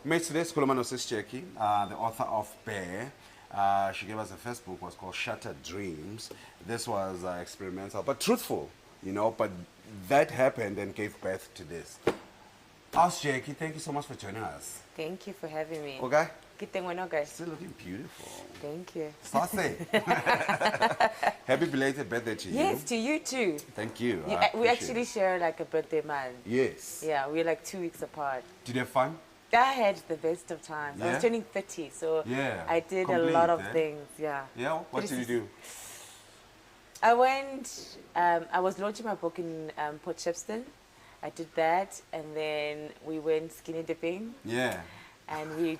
Mate, today's Kulomano Sis Jackie, the author of Bear. She gave us a first book, was called Shattered Dreams. This was experimental, but truthful, but that happened and gave birth to this. Ask Jackie, thank you so much for joining us. Thank you for having me. Okay? Guys. Still looking beautiful. Thank you. Sase. Happy belated birthday to you. Yes, to you too. Thank you. We actually share like a birthday month. Yes. Yeah, we're like 2 weeks apart. Did you have fun? I had the best of times. Yeah? I was turning 30, so Yeah. I did Complete, a lot of things. Yeah. Yeah? What did you do? I went, I was launching my book in Port Shepstone. I did that, and then we went skinny dipping. Yeah. And we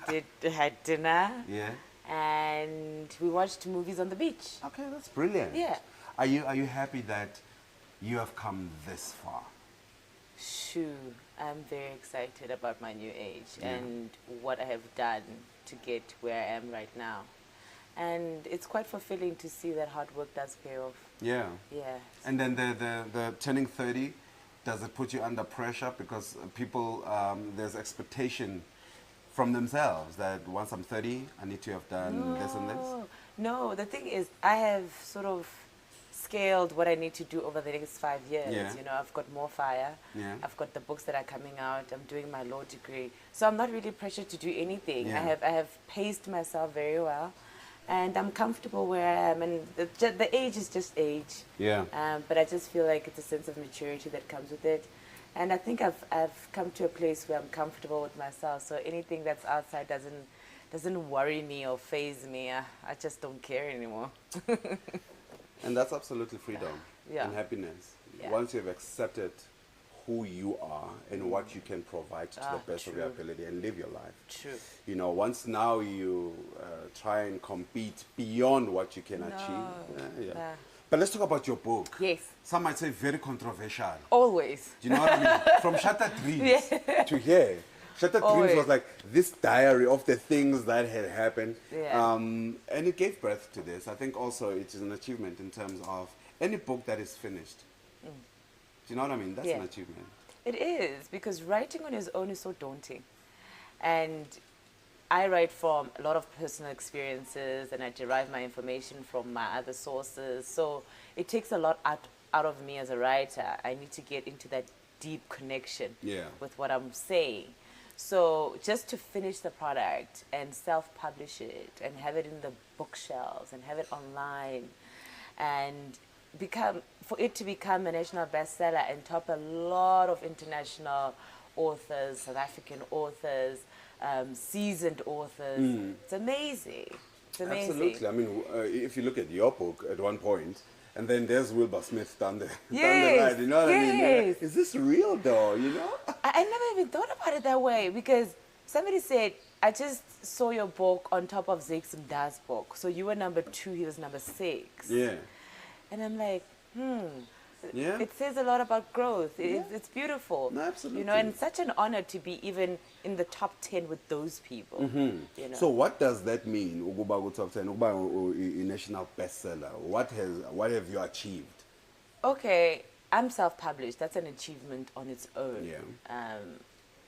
had dinner. Yeah. And we watched movies on the beach. Okay, that's brilliant. Yeah. Are you happy that you have come this far? Shoo, I'm very excited about my new age and what I have done to get where I am right now. And it's quite fulfilling to see that hard work does pay off. Yeah. Yeah. And then the turning 30, does it put you under pressure? Because people, there's expectation from themselves that once I'm 30, I need to have done this and this? No, the thing is, I have sort of scaled what I need to do over the next 5 years. Yeah. I've got more fire. Yeah. I've got the books that are coming out. I'm doing my law degree. So I'm not really pressured to do anything. Yeah. I have paced myself very well. And I'm comfortable where I am. And the age is just age. Yeah. But I just feel like it's a sense of maturity that comes with it. And I think I've come to a place where I'm comfortable with myself. So anything that's outside doesn't worry me or faze me. I just don't care anymore. And that's absolutely freedom and happiness. Yeah. Once you've accepted who you are and what you can provide to the best of your ability and live your life. True. Once now you try and compete beyond what you can achieve. But let's talk about your book. Yes. Some might say very controversial. Always. Do you know what I mean? From Shattered Dreams to here. Shattered Dreams was like this diary of the things that had happened. Yeah. And it gave birth to this. I think also it is an achievement in terms of any book that is finished. Do you know what I mean? That's an achievement. It is, because writing on his own is so daunting. And I write from a lot of personal experiences, and I derive my information from my other sources. So it takes a lot out of me as a writer. I need to get into that deep connection with what I'm saying. So just to finish the product and self-publish it and have it in the bookshelves and have it online and for it to become a national bestseller and top a lot of international authors, South African authors, seasoned authors. It's amazing. It's amazing. Absolutely. I mean, if you look at your book at one point, and then there's Wilbur Smith down the line. You know what I mean? Is this real though? I never even thought about it that way, because somebody said, I just saw your book on top of Zakes Mda's book. So you were number 2, he was number 6. Yeah. And I'm like, Yeah. It says a lot about growth. It's beautiful. No, absolutely. And it's such an honor to be even in the top 10 with those people. So what does that mean? Uguba top 10, Uguba a national bestseller. What have you achieved? Okay, I'm self-published. That's an achievement on its own. Yeah.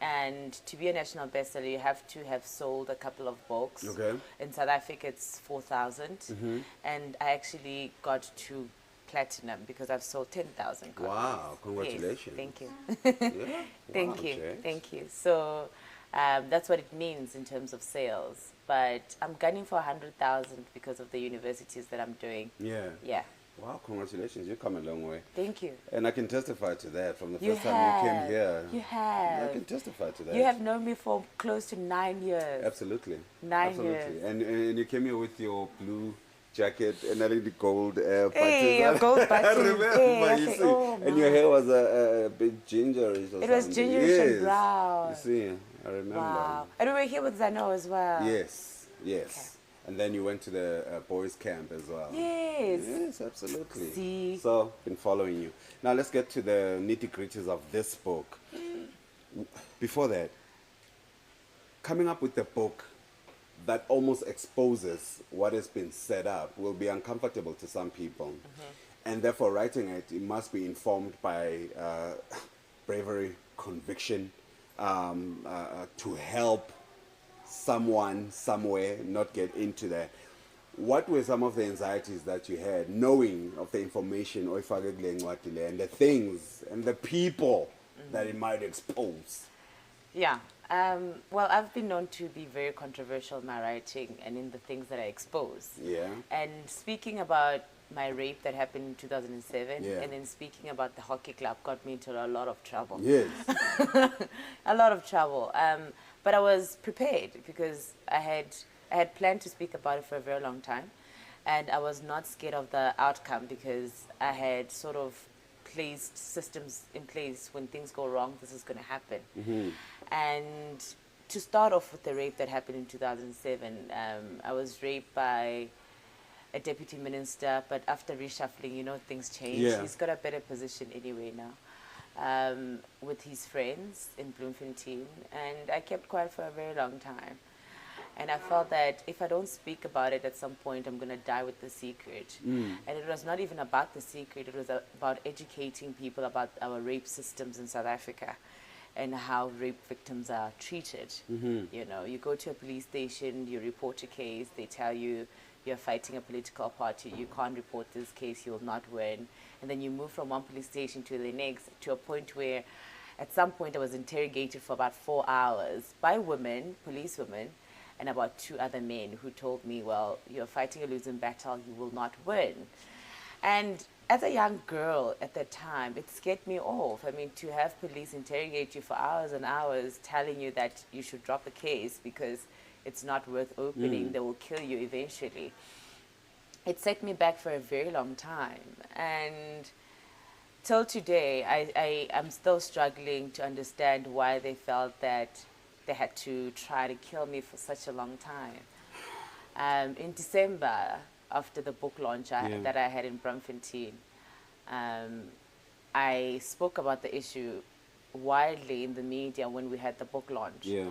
And to be a national bestseller, you have to have sold a couple of books. Okay. In South Africa, it's 4,000. And I actually got to platinum because I've sold 10,000 copies. Wow, congratulations. Yes, thank you. Yeah. Thank Wow, you. Jay. Thank you. So that's what it means in terms of sales. But I'm gunning for 100,000 because of the universities that I'm doing. Yeah. Yeah. Wow, congratulations. You've come a long way. Thank you. And I can testify to that from the You first time you came have. here. You have. I can testify to that. You have known me for close to 9 years. Absolutely. 9 Absolutely. years. And you came here with your blue jacket and I think the gold buttons. Hey, a gold I buttons. remember, Hey, you okay. see. Oh, and your hair was a bit gingerish or It was something. gingerish and brown. You see, I remember. Wow. And we were here with Zano as well. Yes, yes. Okay. And then you went to the boys' camp as well. Yes. Yes, absolutely. See. So, been following you. Now let's get to the nitty-gritties of this book. Before that, coming up with the book that almost exposes what has been set up will be uncomfortable to some people. And therefore, writing it must be informed by bravery, conviction, to help someone somewhere, not get into that. What were some of the anxieties that you had knowing of the information or and the things and the people that it might expose? Yeah. Well, I've been known to be very controversial in my writing and in the things that I expose. Yeah. And speaking about my rape that happened in 2007, Yeah. and then speaking about the hockey club got me into a lot of trouble. Yes. A lot of trouble. But I was prepared because I had planned to speak about it for a very long time, and I was not scared of the outcome because I had sort of placed systems in place. When things go wrong, this is going to happen. And to start off with the rape that happened in 2007, I was raped by a deputy minister, but after reshuffling, you know, things change. Yeah. He's got a better position anyway now, with his friends in Bloemfontein, and I kept quiet for a very long time. And I felt that if I don't speak about it at some point, I'm going to die with the secret. And it was not even about the secret, it was about educating people about our rape systems in South Africa and how rape victims are treated. You know, you go to a police station, you report a case, they tell you you're fighting a political party, you can't report this case, you'll not win. And then you move from one police station to the next, to a point where at some point I was interrogated for about 4 hours by women, police women, and about 2 other men who told me, well, you're fighting a losing battle, you will not win. And as a young girl at that time, it scared me off. I mean, to have police interrogate you for hours and hours, telling you that you should drop the case because it's not worth opening, they will kill you eventually. It set me back for a very long time. And till today, I'm still struggling to understand why they felt that they had to try to kill me for such a long time. In December, after the book launch that I had in Bloemfontein, I spoke about the issue widely in the media when we had the book launch. Yeah.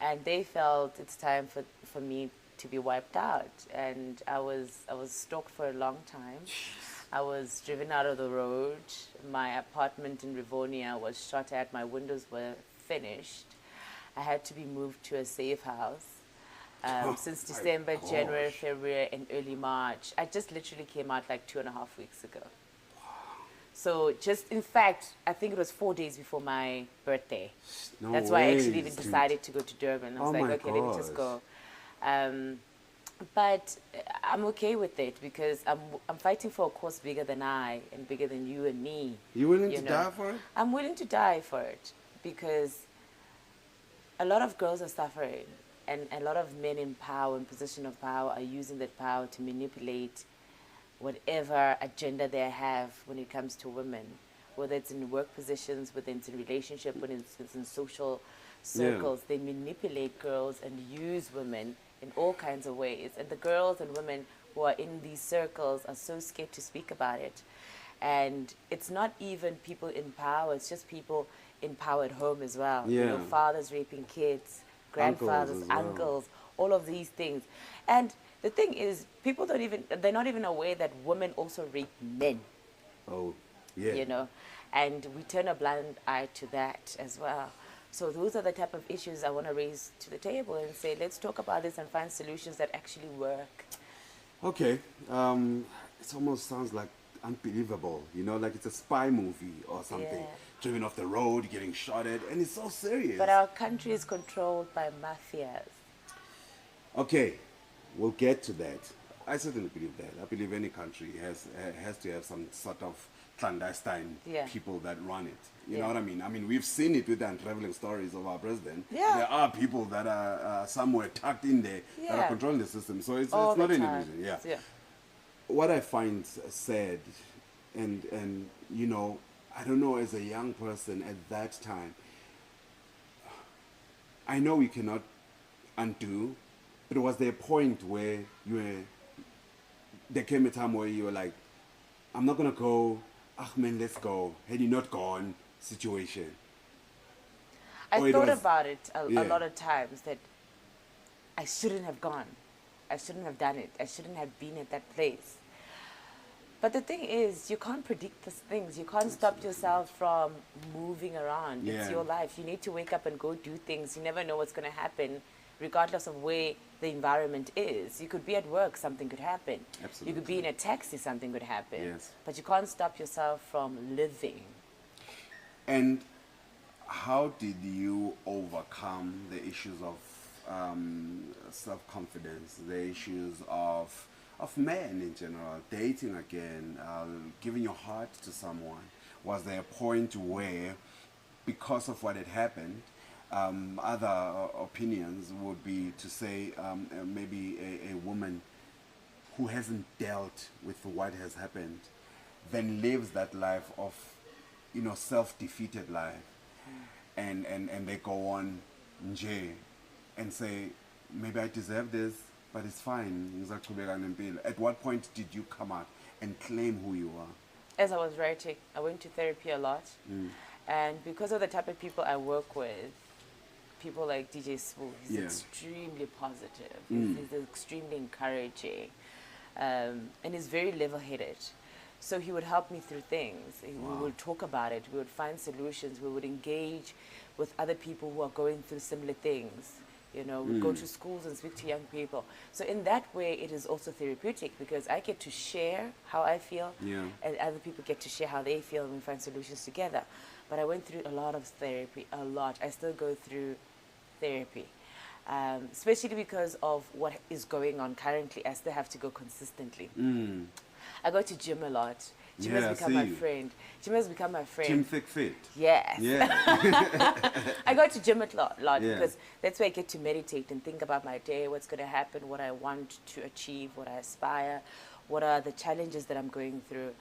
And they felt it's time for me to be wiped out. And I was stalked for a long time. I was driven out of the road. My apartment in Rivonia was shot at. My windows were finished. I had to be moved to a safe house. Since December, January, February, and early March. I just literally came out like 2.5 weeks ago. So just, in fact, I think it was 4 days before my birthday. No That's why I actually ways, even dude. decided to go to Durban. I was like, okay, let me just go. But I'm okay with it because I'm fighting for a cause bigger than I and bigger than you and me. You willing you to know. die for it? I'm willing to die for it because a lot of girls are suffering, and a lot of men in power, in position of power, are using that power to manipulate whatever agenda they have when it comes to women, whether it's in work positions, whether it's in relationship, whether it's in social circles. They manipulate girls and use women in all kinds of ways. And the girls and women who are in these circles are so scared to speak about it. And it's not even people in power, it's just people in power at home as well. You know, fathers raping kids, grandfathers, uncles, all of these things. And the thing is, people they're not even aware that women also rape men. Oh, yeah. You know, and we turn a blind eye to that as well. So those are the type of issues I want to raise to the table and say, let's talk about this and find solutions that actually work. Okay. It almost sounds like unbelievable, you know, like it's a spy movie or something. Yeah. Driven off the road, getting shot at, and it's so serious. But our country is controlled by mafias. Okay, we'll get to that. I certainly believe that. I believe any country has to have some sort of clandestine people that run it. You know what I mean? I mean, we've seen it with the unraveling stories of our president. Yeah. There are people that are somewhere tucked in there that are controlling the system. So it's not an illusion. Yeah. What I find sad, and you know, I don't know, as a young person at that time, I know we cannot undo, but was there a point where there came a time where you were like, I'm not going to go, man, let's go, had you not gone situation? I thought about it a lot of times, that I shouldn't have gone. I shouldn't have done it. I shouldn't have been at that place. But the thing is, you can't predict these things. You can't stop yourself from moving around. It's your life. You need to wake up and go do things. You never know what's going to happen regardless of where the environment is. You could be at work, something could happen. Absolutely. You could be in a taxi, something could happen. Yes. But you can't stop yourself from living. And how did you overcome the issues of self-confidence, the issues of men in general, dating again, giving your heart to someone? Was there a point where, because of what had happened, other opinions would be to say maybe a woman who hasn't dealt with what has happened then lives that life of, self-defeated life, and they go on nje and say, maybe I deserve this, but it's fine. At what point did you come out and claim who you are? As I was writing, I went to therapy a lot. And because of the type of people I work with, people like DJ Smooth, he's extremely positive. He's extremely encouraging. And he's very level-headed. So he would help me through things. We would talk about it. We would find solutions. We would engage with other people who are going through similar things. We'd go to schools and speak to young people. So in that way, it is also therapeutic because I get to share how I feel, and other people get to share how they feel, and we find solutions together. But I went through a lot of therapy, a lot. I still go through therapy, especially because of what is going on currently. I still have to go consistently. I go to gym a lot. Gym has become my friend. Gym has become my friend. Gym thick fit. Yes. Yeah. I go to gym a lot because that's where I get to meditate and think about my day, what's going to happen, what I want to achieve, what I aspire, what are the challenges that I'm going through.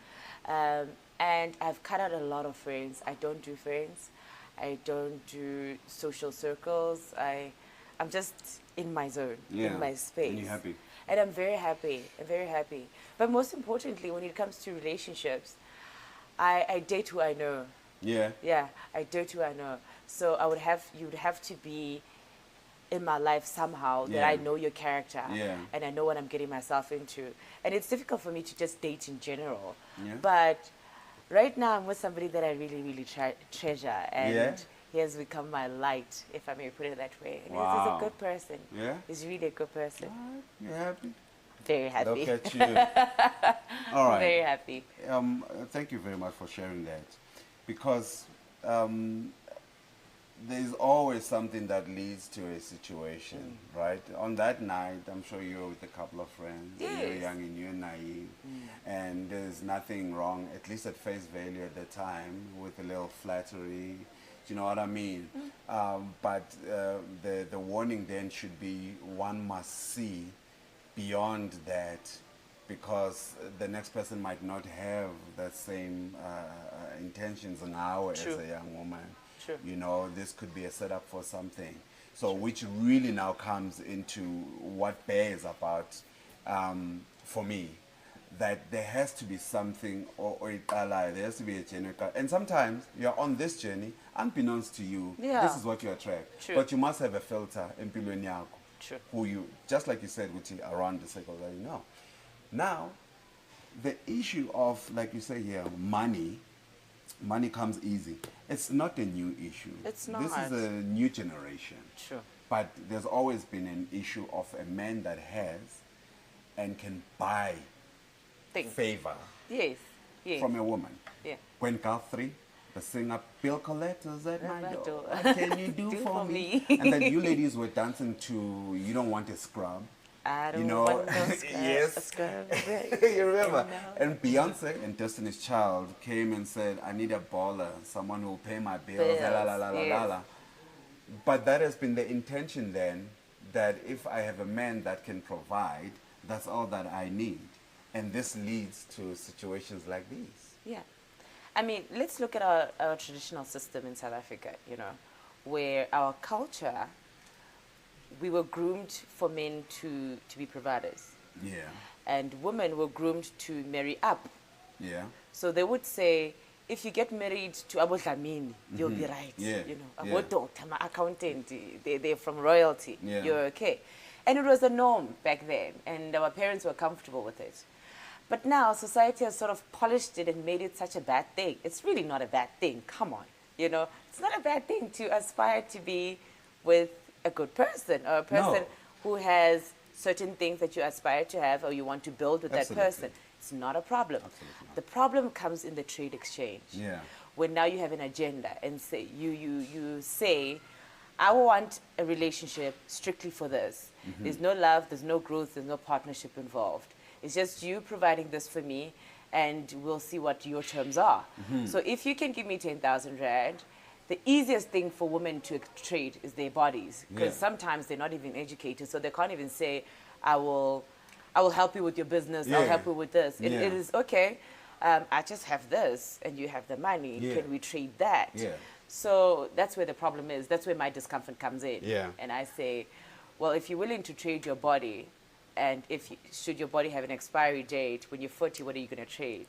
And I've cut out a lot of friends. I don't do friends. I don't do social circles. I'm just in my zone, in my space. And you're happy. And I'm very happy. I'm very happy. But most importantly, when it comes to relationships, I date who I know. Yeah. Yeah, I date who I know. So you would have to be in my life somehow that I know your character and I know what I'm getting myself into. And it's difficult for me to just date in general. Yeah. But right now I'm with somebody that I really, really treasure, and he has become my light, if I may put it that way. And he's a good person. Yeah? He's really a good person. You're happy? Very happy. Look at you. All right. Very happy. Thank you very much for sharing that. Because there's always something that leads to a situation, right? On that night, I'm sure you were with a couple of friends. Yes. You're young and you're naive. And there's nothing wrong, at least at face value at the time, with a little flattery. Do you know what I mean? But the warning then should be one must see beyond that, because the next person might not have that same intentions now as a young woman. True. This could be a setup for something. So which really now comes into what Bear is about for me. That there has to be something, or there has to be a genuine. And sometimes you're on this journey, unbeknownst to you, this is what you attract. True. But you must have a filter in empilweni yakho. True. Who you, just like you said, around the circle that you know. Now, the issue of, like you say here, money comes easy. It's not a new issue. It's not. This is a new generation. True. But there's always been an issue of a man that has and can buy favor from a woman. Yeah. When Guthrie, the singer, Bill Coletto's at my door. What can you do for me? And then you ladies were dancing to You Don't Want a Scrub. I don't want no scrub. Yes. A scrub. You remember? And Beyonce and Destiny's Child came and said, I need a baller, someone who will pay my bills. La, la, la, la, la, la. But that has been the intention then, that if I have a man that can provide, that's all that I need. And this leads to situations like these. Yeah. I mean, let's look at our traditional system in South Africa, where our culture, we were groomed for men to be providers. Yeah. And women were groomed to marry up. Yeah. So they would say, if you get married to Abu Dlamini, you'll be right. Yeah. Abu Doctor, my accountant, they're from royalty. Yeah. You're okay. And it was the norm back then, and our parents were comfortable with it. But now society has sort of polished it and made it such a bad thing. It's really not a bad thing. Come on. It's not a bad thing to aspire to be with a good person or a person who has certain things that you aspire to have or you want to build with that person. It's not a problem. Absolutely not. The problem comes in the trade exchange. Yeah. When now you have an agenda and say you say, I want a relationship strictly for this. There's no love, there's no growth, there's no partnership involved. It's just you providing this for me and we'll see what your terms are. So if you can give me 10,000 Rand, the easiest thing for women to trade is their bodies, because sometimes they're not even educated, so they can't even say, I will help you with your business, I'll help you with this. It is, okay, I just have this and you have the money, can we trade that? So that's where the problem is. That's where my discomfort comes in. And I say, well, if you're willing to trade your body, and should your body have an expiry date, when you're 40, what are you going to trade?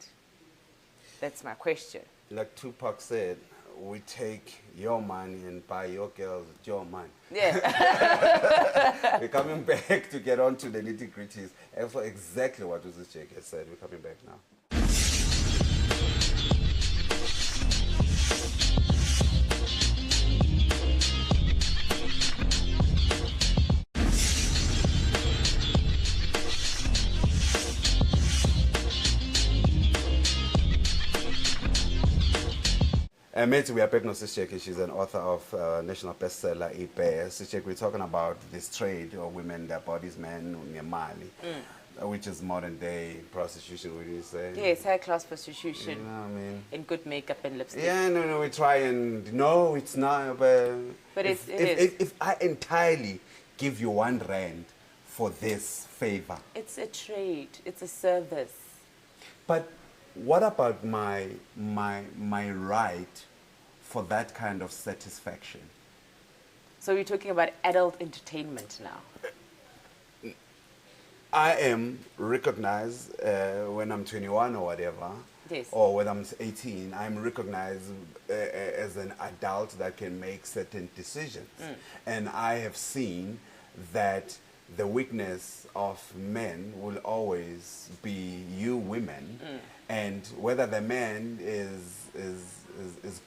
That's my question. Like Tupac said, we take your money and buy your girls with your money. Yeah. We're coming back to get on to the nitty-gritties. And for exactly what Author Jackie said, we're coming back now. Mate, we are back with Author Jackie. She's an author of National Bestseller, A Bear. Author Jackie, we're talking about this trade of women, their bodies, men, Mali, which is modern day prostitution, would you say? Yes, high class prostitution. You know what I mean? And good makeup and lipstick. Yeah, no, we try and, no, it's not. But it is. If I entirely give you 1 rand for this favor. It's a trade, it's a service. But what about my right for that kind of satisfaction? So we're talking about adult entertainment now. I am recognized when I'm 21 or whatever, yes, or when I'm 18, I'm recognized as an adult that can make certain decisions. And I have seen that the weakness of men will always be you women, and whether the man is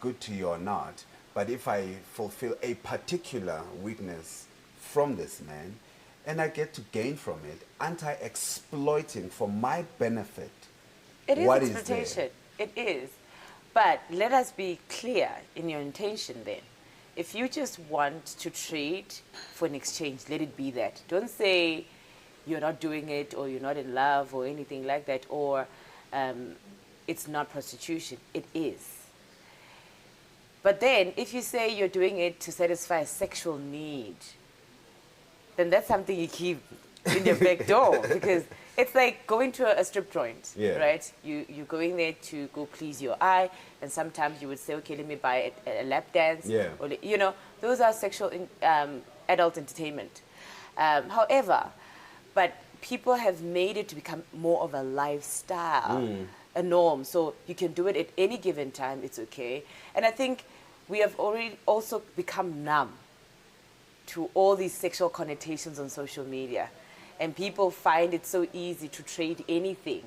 good to you or not, but if I fulfill a particular weakness from this man and I get to gain from it, aren't I exploiting for my benefit? It is what exploitation. Is it is. But let us be clear in your intention then. If you just want to trade for an exchange, let it be that. Don't say you're not doing it or you're not in love or anything like that, or it's not prostitution. It is. But then if you say you're doing it to satisfy a sexual need, then that's something you keep in your back door, because it's like going to a strip joint, right? You're going there to go please your eye, and sometimes you would say, okay, let me buy a lap dance. Or, you know, those are sexual adult entertainment. However, but people have made it to become more of a lifestyle, a norm. So you can do it at any given time, it's okay. And I think we have already also become numb to all these sexual connotations on social media. And people find it so easy to trade anything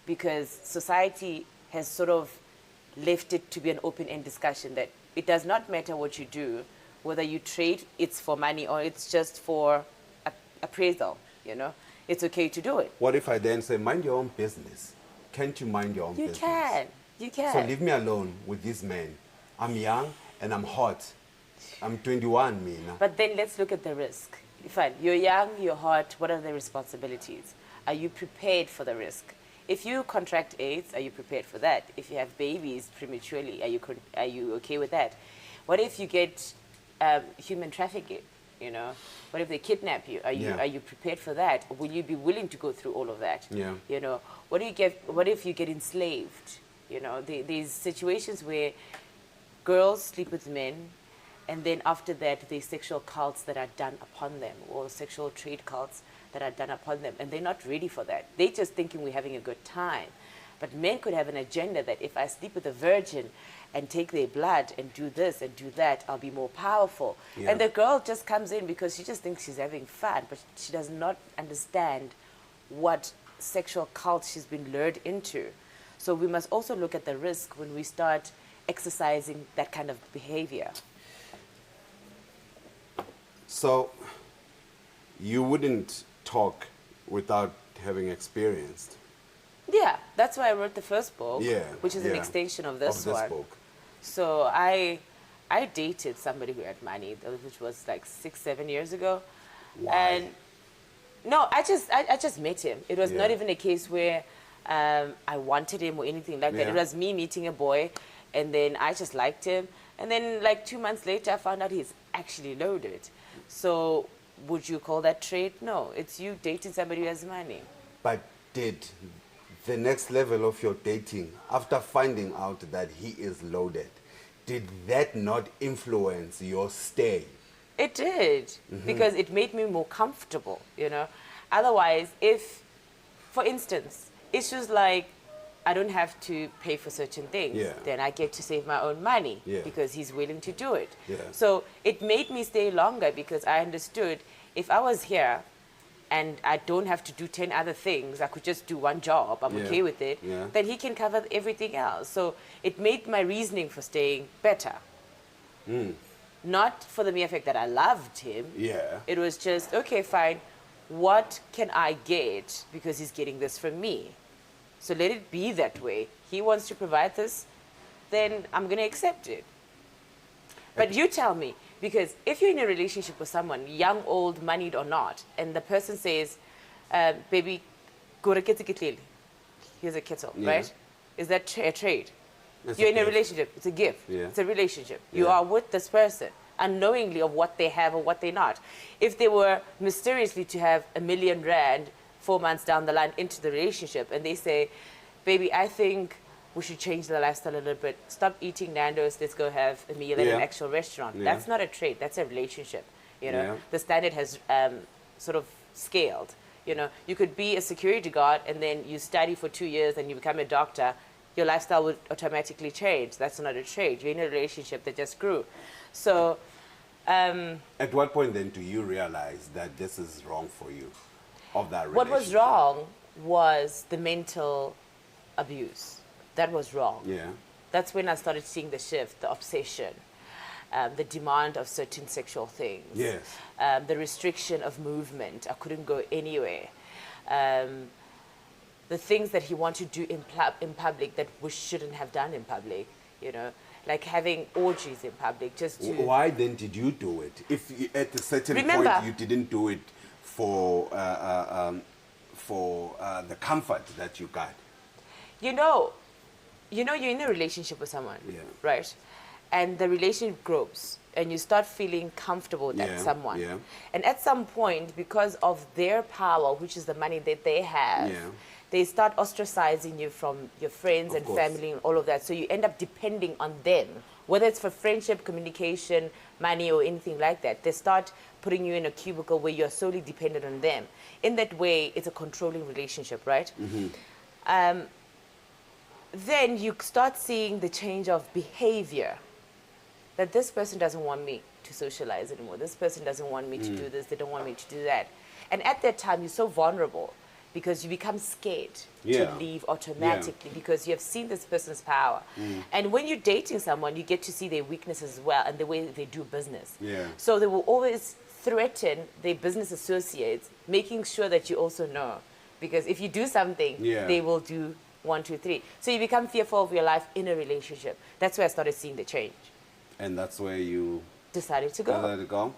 because society has sort of left it to be an open-end discussion that it does not matter what you do, whether you trade, it's for money or it's just for appraisal, you know. It's okay to do it. What if I then say, mind your own business? Can't you mind your own business? You can. So leave me alone with this man. I'm young and I'm hot. I'm 21, Mina. But then let's look at the risk. Fine, you're young, you're hot, what are the responsibilities? Are you prepared for the risk? If you contract AIDS, are you prepared for that? If you have babies prematurely, are you okay with that? What if you get human trafficking, you know? What if they kidnap you? Are you prepared for that? Or will you be willing to go through all of that? You know, what if you get enslaved? You know, there's situations where girls sleep with men, and then after that, there's sexual cults that are done upon them, or sexual trade cults that are done upon them, and they're not ready for that. They're just thinking we're having a good time. But men could have an agenda that if I sleep with a virgin and take their blood and do this and do that, I'll be more powerful. And the girl just comes in because she just thinks she's having fun, but she does not understand what sexual cult she's been lured into. So we must also look at the risk when we start exercising that kind of behavior. So you wouldn't talk without having experienced. Yeah, that's why I wrote the first book, Yeah, which is an yeah. extension of this, Of this one. book. So I dated somebody who had money, which was like 6, 7 years ago. Why? And no, I just met him. It was not Yeah. even a case where I wanted him or anything like that. Yeah. It was me meeting a boy, and then I just liked him. And then like 2 months later, I found out he's actually loaded. So would you call that trade? No, it's you dating somebody who has money. But did the next level of your dating, after finding out that he is loaded, did that not influence your stay? It did, because it made me more comfortable, you know. Otherwise, if, for instance, issues like I don't have to pay for certain things, Yeah. then I get to save my own money Yeah. because he's willing to do it. Yeah. So it made me stay longer because I understood if I was here and I don't have to do 10 other things, I could just do one job, I'm Yeah. okay with it, Yeah. then he can cover everything else. So it made my reasoning for staying better. Not for the mere fact that I loved him. Yeah. It was just, okay, fine, what can I get because he's getting this from me? So let it be that way. He wants to provide this, then I'm going to accept it. But you tell me, because if you're in a relationship with someone, young, old, moneyed or not, and the person says, baby, go to kettle. Here's a kettle, Yeah. right? Is that a trade? It's You're a in a gift. relationship. It's a gift. Yeah. It's a relationship. You Yeah. are with this person, unknowingly of what they have or what they're not. If they were mysteriously to have R1 million 4 months down the line into the relationship, and they say, baby, I think we should change the lifestyle a little bit. Stop eating Nando's. Let's go have a meal at Yeah. an actual restaurant. Yeah. That's not a trade. That's a relationship. You know, Yeah. the standard has sort of scaled. You know, you could be a security guard and then you study for 2 years and you become a doctor. Your lifestyle would automatically change. That's not a trade. You're in a relationship that just grew. So, At what point then do you realize that this is wrong for you, of that what was relationship? wrong was the mental abuse. That was wrong. Yeah. That's when I started seeing the shift, the obsession, the demand of certain sexual things. Yes. The restriction of movement. I couldn't go anywhere. The things that he wanted to do in public that we shouldn't have done in public, you know, like having orgies in public just to... Why then did you do it? If you, at a certain Remember- point you didn't do it for the comfort that you got. You know, you're in a relationship with someone, Yeah. right? And the relationship grows, and you start feeling comfortable with Yeah, that someone. yeah. And at some point, because of their power, which is the money that they have, Yeah. they start ostracizing you from your friends Of and course. family and all of that. So you end up depending on them, whether it's for friendship, communication, money, or anything like that. They start putting you in a cubicle where you're solely dependent on them. In that way, it's a controlling relationship, right? Then you start seeing the change of behavior. That this person doesn't want me to socialize anymore. This person doesn't want me to do this. They don't want me to do that. And at that time, you're so vulnerable because you become scared Yeah. to leave automatically because you have seen this person's power. And when you're dating someone, you get to see their weaknesses as well and the way that they do business. Yeah. So they will always threaten their business associates, making sure that you also know. Because if you do something, Yeah. they will do 1, 2, 3. So you become fearful of your life in a relationship. That's where I started seeing the change. And that's where you Decided to go. let it go.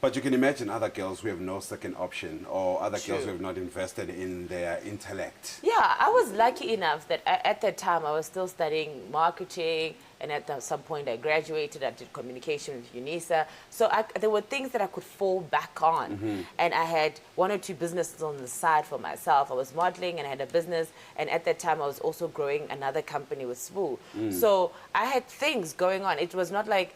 But you can imagine other girls who have no second option, or other girls True. who have not invested in their intellect. Yeah, I was lucky enough that at that time I was still studying marketing, and some point I graduated. I did communication with UNISA, so there were things that I could fall back on, and I had 1 or 2 businesses on the side for myself. I was modeling and I had a business, and at that time I was also growing another company with Swoo. So I had things going on. It was not like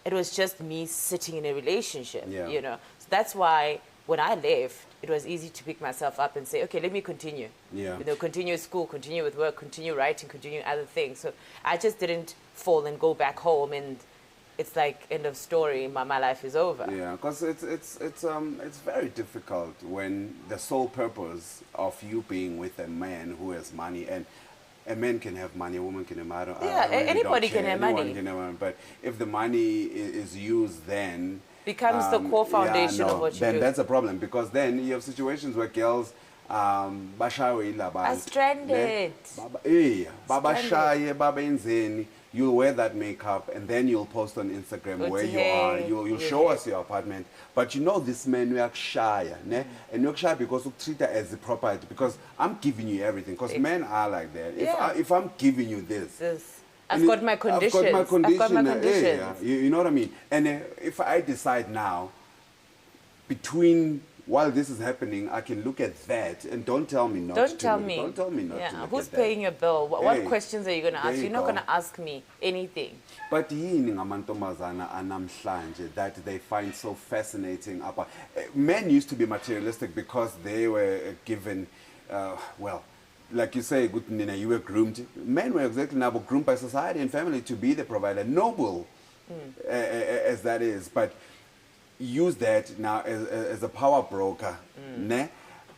it was just me sitting in a relationship, Yeah. you know. So that's why when I left, it was easy to pick myself up and say, okay, let me continue. Yeah. You know, continue school, continue with work, continue writing, continue other things. So I just didn't fall and go back home and it's like end of story, my life is over. Yeah, because it's very difficult when the sole purpose of you being with a man who has money, and a man can have money, a woman can have money. Yeah, anybody can have Anyone money. can have money. But if the money is used then becomes the core foundation yeah, no, of what you then do. that's a problem, because then you have situations where girls bashawe ilabantu, Are stranded. babashaye babenzeni. You'll wear that makeup and then you'll post on Instagram where you are. Hey, You'll show us your apartment. But you know this man uyakushaya, ne? And uyakushaya because you treat her as a property, because I'm giving you everything. Because men are like that. If I'm giving you this, I've got my conditions. I've got my condition. I've got my conditions. You know what I mean? And if I decide now, while this is happening, I can look at that, and don't tell me not to. Don't tell me. Don't tell me not to. Who's paying your bill? What questions are you going to ask? you You're not go. going to ask me anything. But yini ngamantombazana anamhlanje that they find so fascinating about men used to be materialistic because they were given, well, like you say, good Nina, you were groomed. Men were exactly now groomed by society and family to be the provider, noble as that is, but use that now as a power broker, ne?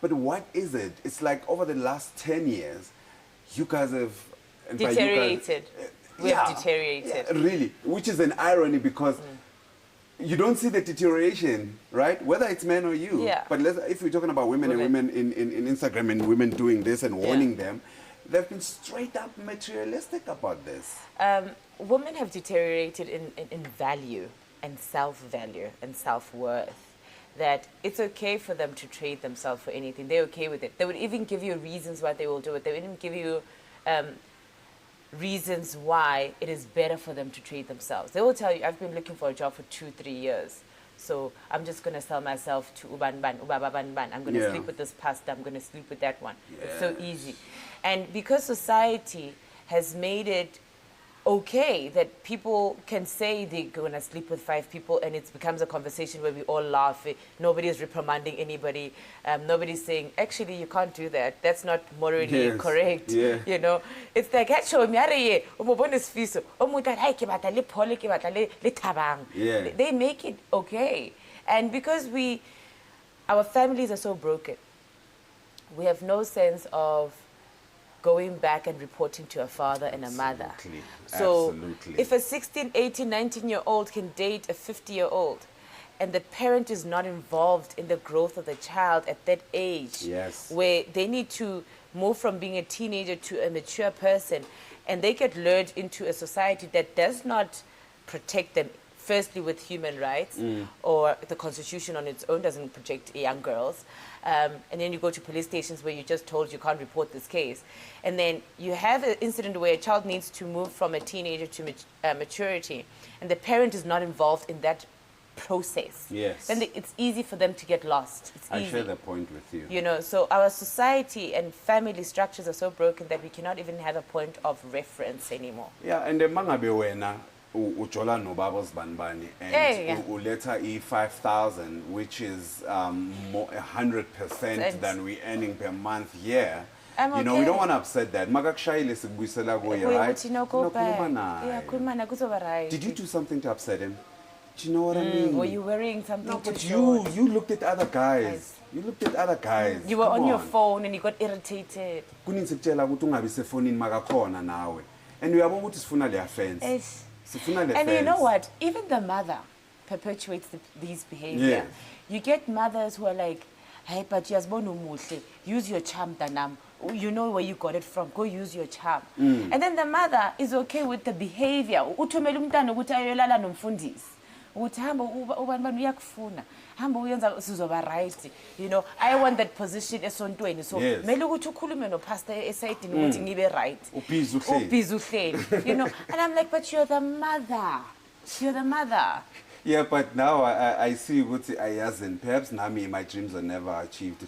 But what is it? It's like over the last 10 years, you guys have and by you guys, Deteriorated. We have deteriorated. yeah, really, which is an irony, because you don't see the deterioration, right? Whether it's men or you. Yeah. But if we're talking about women and women in Instagram and women doing this and warning them, they've been straight up materialistic about this. Women have deteriorated in value and self-value and self-worth. That it's okay for them to trade themselves for anything. They're okay with it. They would even give you reasons why they will do it. They would even give you reasons why it is better for them to trade themselves. They will tell you, I've been looking for a job for 2-3 years. So I'm just going to sell myself to Uban Ban, Ubaba Ban Ban. I'm going to sleep with this pastor. I'm going to sleep with that one. It's so easy. And because society has made it okay that people can say they're going to sleep with 5 people, and it becomes a conversation where we all laugh. Nobody is reprimanding anybody. Nobody's saying, actually, you can't do that. That's not morally correct. Yeah. You know, it's like, they make it okay. And because our families are so broken, we have no sense of going back and reporting to a father and a mother. So if a 16, 18, 19-year-old can date a 50-year-old, and the parent is not involved in the growth of the child at that age, where they need to move from being a teenager to a mature person, and they get lured into a society that does not protect them, firstly with human rights, or the Constitution on its own doesn't protect young girls. And then you go to police stations where you're just told you can't report this case. And then you have an incident where a child needs to move from a teenager to maturity, and the parent is not involved in that process. Then it's easy for them to get lost. It's easy. I share that point with you. You know, so our society and family structures are so broken that we cannot even have a point of reference anymore. Yeah, and the mangabe wena ujola no babos banbani and uleta E5,000, which is more 100% than we earning per month here. You know, we don't want to upset that. Magakushayile sikubuyisela kuye, right? Did you do something to upset him? Do you know what I mean? Were you wearing something? No, but you looked at other guys. You looked at other guys. You were on your phone and you got irritated. Kuninzi kutshela ukuthi ungabi sefonini makakhona nawe. And uyabona ukuthi sifuna le offense. And you know what? Even the mother perpetuates these behavior. You get mothers who are like, hey, but use your charm, Danam. You know where you got it from. Go use your charm. And then the mother is okay with the behavior. You know, I want that position esontweni, so mele ukuthi ukhulume no pastor esayidini ukuthi ngibe right. Ubhizi. You know, and I'm like, but you're the mother. You're the mother. Yeah, but now I see what I hasn't. Perhaps nami my dreams are never achieved.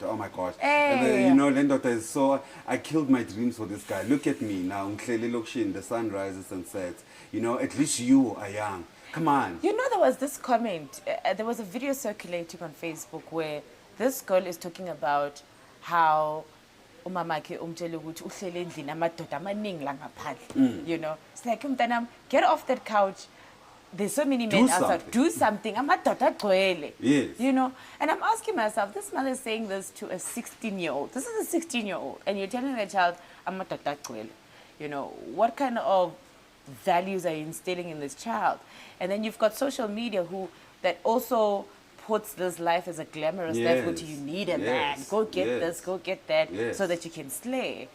Oh my God. You know, Lendota is so. I killed my dreams for this guy. Look at me now. The sun rises and sets. You know, at least you are young. Come on. You know, there was this comment. There was a video circulating on Facebook where this girl is talking about how umamake umtshele ukuthi uhlele endlini amadoda amaningi la ngaphandle. You know, it's like umntanami, get off that couch. There's so many men outside. Do something. Amadoda agcwele. You know, and I'm asking myself, this mother is saying this to a 16-year-old. This is a 16-year-old, and you're telling the child amadoda agcwele. You know, what kind of values are you instilling in this child? And then you've got social media that also puts this life as a glamorous life, which you need a man, go get this, go get that, so that you can slay.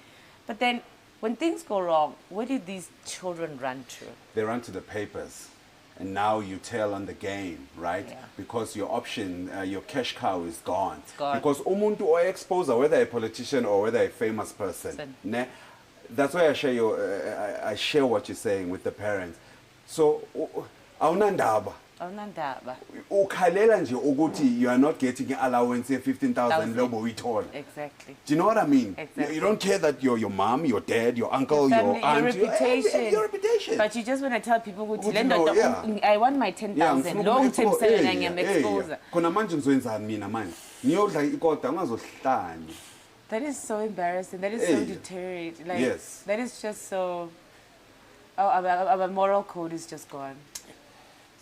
But then when things go wrong, where do these children run to? They run to the papers. And now you tell on the game, right? Yeah. Because your option, your cash cow is gone. It's gone. Because umuntu or exposer, whether a politician or whether a famous person, ne? That's why I share what you're saying with the parents. So, awunandaba. Awunandaba. Ukhalela nje ukuthi you are not getting an allowance of 15,000 lobo uyithola. Exactly. Do you know what I mean? Exactly. You don't care that your mom, your dad, your uncle, your aunt, your reputation. Your reputation. But you just want to tell people who yeah. I want my 10,000 long term salary and I'm exposed. Khona manje ngizoyenzani mina manje? Ngiyodla ikota ungazohlanya. That is so embarrassing. That is so deteriorating. Like, yes. That is just so. Our moral code is just gone.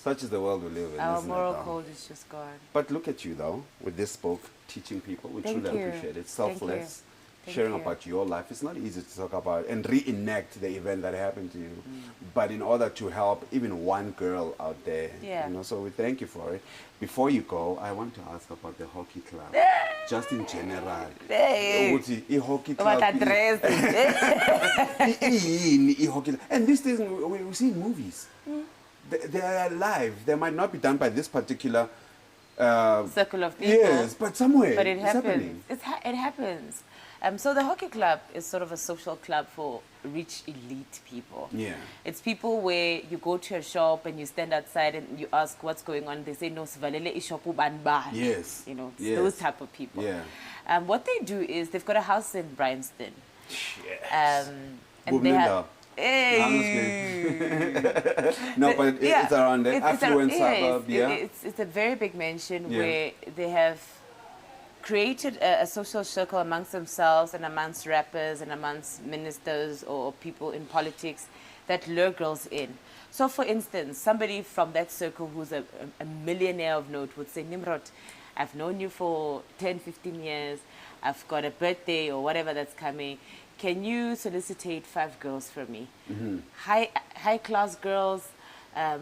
Such is the world we live in. Our moral code is just gone. But look at you, though, with this book, teaching people. We truly appreciate it. Selfless, sharing about your life. It's not easy to talk about and reenact the event that happened to you. But in order to help even one girl out there, so we thank you for it. Before you go, I want to ask about the hockey club. Just in general. Hockey club. And these things we see in movies. They are alive. They might not be done by this particular circle of people. Yes, but somewhere but it happens. It's happening. It happens. So the hockey club is sort of a social club for rich elite people. Yeah. It's people where you go to a shop and you stand outside and you ask what's going on. They say no, sivalele ishopu banba. Yes. You know, those type of people. Yeah. What they do is they've got a house in Bryanston. Yes. And they have. Hey. No, but it's around the affluent suburb. It's a very big mansion where they have created a social circle amongst themselves and amongst rappers and amongst ministers or people in politics that lure girls in. So, for instance, somebody from that circle who's a millionaire of note would say, Nimrod, I've known you for 10, 15 years. I've got a birthday or whatever that's coming. Can you solicitate 5 girls for me? High class girls,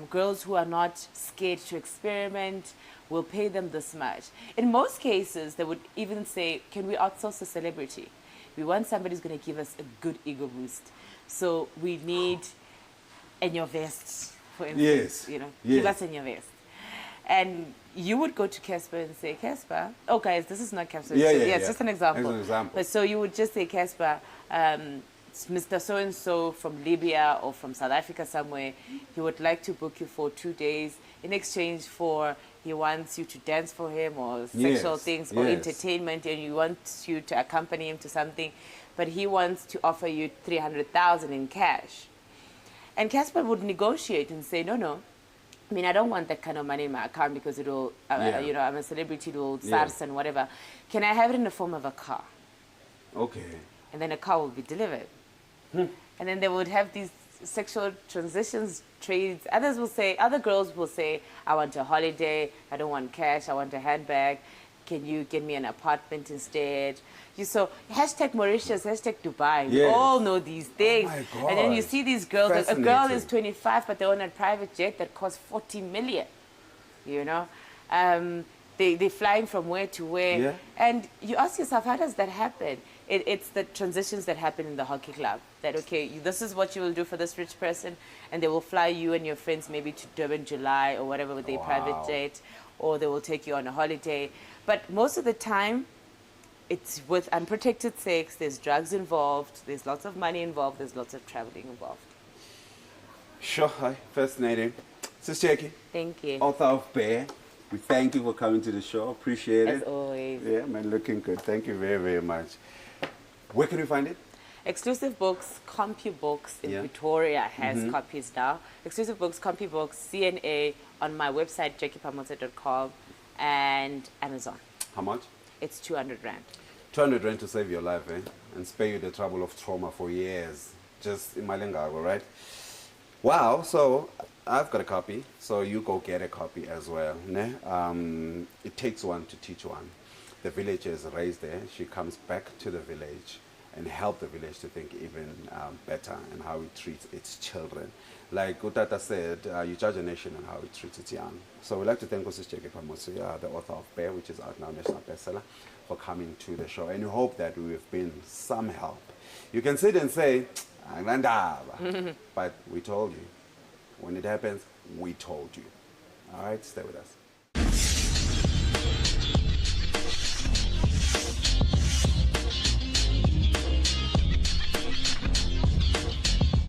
girls who are not scared to experiment. We'll pay them this much. In most cases, they would even say, can we outsource a celebrity? We want somebody who's going to give us a good ego boost. So we need in your vest, for instance. Give us in your vest. And you would go to Casper and say, Casper, oh guys, this is not Casper. It's just an example. But so you would just say, Casper, it's Mr. So-and-so from Libya or from South Africa somewhere. He would like to book you for 2 days in exchange for he wants you to dance for him or sexual things or entertainment, and he wants you to accompany him to something, but he wants to offer you 300,000 in cash. And Casper would negotiate and say, no. I mean, I don't want that kind of money in my account because it will, I'm a celebrity, it will SARS and whatever. Can I have it in the form of a car? Okay. And then a car will be delivered. And then they would have these sexual transitions, trades. Other girls will say, I want a holiday, I don't want cash, I want a handbag. Can you get me an apartment instead? So hashtag Mauritius, hashtag Dubai. We all know these things. Oh my God. And then you see these girls. Like, a girl is 25, but they're on a private jet that costs 40 million. They're flying from where to where. Yeah. And you ask yourself, how does that happen? It's the transitions that happen in the hockey club. That, okay, this is what you will do for this rich person, and they will fly you and your friends maybe to Durban, July, or whatever with their private jet, or they will take you on a holiday. But most of the time, it's with unprotected sex, there's drugs involved, there's lots of money involved, there's lots of traveling involved. Sure, hi, fascinating. Sister Jackie. Thank you. Author of Bear. We thank you for coming to the show. Appreciate it. As always. Yeah, man, looking good. Thank you very, very much. Where can we find it? Exclusive Books, CompuBooks in Pretoria has copies now. Exclusive Books, CompuBooks, CNA on my website, jackiephamotse.com, and Amazon. How much? It's 200 Rand. 200 Rand to save your life, and spare you the trouble of trauma for years. Just in Malengago, right? Wow, so I've got a copy, so you go get a copy as well. Ne? It takes one to teach one. The villager is raised there. She comes back to the village, and help the village to think even better and how it treats its children. Like Utata said, you judge a nation and how it treats its young. So we'd like to thank Author Jackie Phamotse, the author of Bear, which is out now, National Bestseller, for coming to the show. And we hope that we've been some help. You can sit and say, but we told you. When it happens, we told you. All right, stay with us.